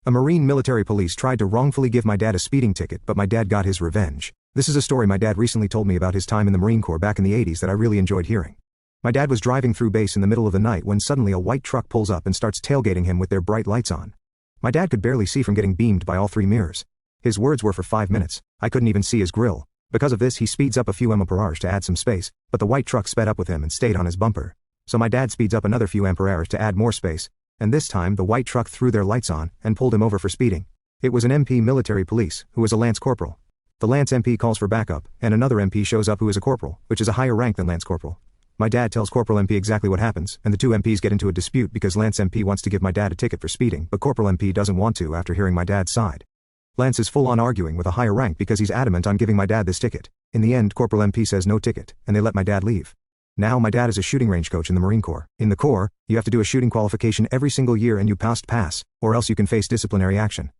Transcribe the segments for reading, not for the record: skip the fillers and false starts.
A Marine military police tried to wrongfully give my dad a speeding ticket, but my dad got his revenge. This is a story my dad recently told me about his time in the Marine Corps back in the 80s that I really enjoyed hearing. My dad was driving through base in the middle of the night when suddenly a white truck pulls up and starts tailgating him with their bright lights on. My dad could barely see from getting beamed by all three mirrors. His words were for 5 minutes. I couldn't even see his grill. Because of this he speeds up a few mph to add some space, but the white truck sped up with him and stayed on his bumper. So my dad speeds up another few mph to add more space, and this time the white truck threw their lights on and pulled him over for speeding. It was an MP military police, who was a Lance Corporal. The Lance MP calls for backup, and another MP shows up who is a Corporal, which is a higher rank than Lance Corporal. My dad tells Corporal MP exactly what happens, and the two MPs get into a dispute because Lance MP wants to give my dad a ticket for speeding, but Corporal MP doesn't want to after hearing my dad's side. Lance is full on arguing with a higher rank because he's adamant on giving my dad this ticket. In the end, Corporal MP says no ticket, and they let my dad leave. Now my dad is a shooting range coach in the Marine Corps. In the Corps, you have to do a shooting qualification every single year and you pass, or else you can face disciplinary action.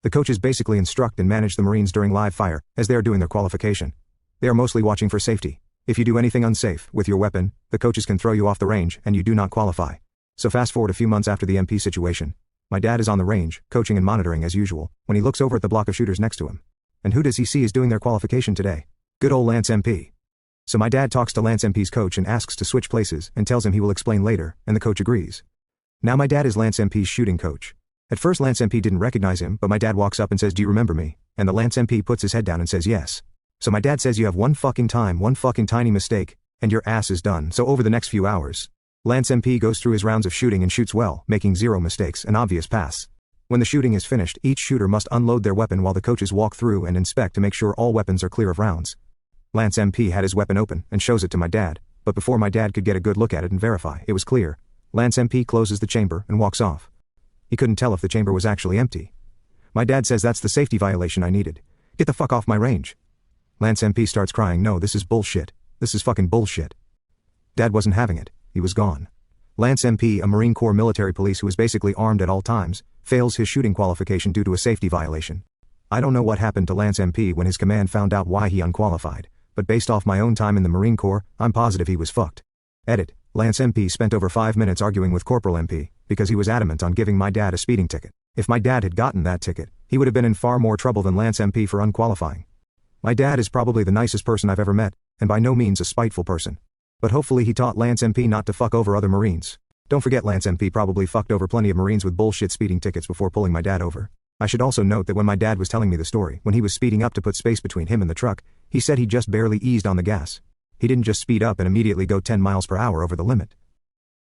The coaches basically instruct and manage the Marines during live fire, as they are doing their qualification. They are mostly watching for safety. If you do anything unsafe with your weapon, the coaches can throw you off the range and you do not qualify. So fast forward a few months after the MP situation. My dad is on the range, coaching and monitoring as usual, when he looks over at the block of shooters next to him. And who does he see is doing their qualification today? Good old Lance MP. So my dad talks to Lance MP's coach and asks to switch places and tells him he will explain later, and the coach agrees. Now my dad is Lance MP's shooting coach. At first Lance MP didn't recognize him, but my dad walks up and says, "Do you remember me?" And the Lance MP puts his head down and says yes. So my dad says, "You have one fucking tiny mistake, and your ass is done." So over the next few hours, Lance MP goes through his rounds of shooting and shoots well, making 0 mistakes, an obvious pass. When the shooting is finished, each shooter must unload their weapon while the coaches walk through and inspect to make sure all weapons are clear of rounds. Lance MP had his weapon open and shows it to my dad, but before my dad could get a good look at it and verify it was clear, Lance MP closes the chamber and walks off. He couldn't tell if the chamber was actually empty. My dad says that's the safety violation I needed. Get the fuck off my range. Lance MP starts crying, "No, this is bullshit. This is fucking bullshit." Dad wasn't having it. He was gone. Lance MP, a Marine Corps military police who is basically armed at all times, fails his shooting qualification due to a safety violation. I don't know what happened to Lance MP when his command found out why he unqualified, but based off my own time in the Marine Corps, I'm positive he was fucked. Edit. Lance MP spent over 5 minutes arguing with Corporal MP, because he was adamant on giving my dad a speeding ticket. If my dad had gotten that ticket, he would have been in far more trouble than Lance MP for unqualifying. My dad is probably the nicest person I've ever met, and by no means a spiteful person. But hopefully he taught Lance MP not to fuck over other Marines. Don't forget Lance MP probably fucked over plenty of Marines with bullshit speeding tickets before pulling my dad over. I should also note that when my dad was telling me the story, when he was speeding up to put space between him and the truck, he said he just barely eased on the gas. He didn't just speed up and immediately go 10 miles per hour over the limit.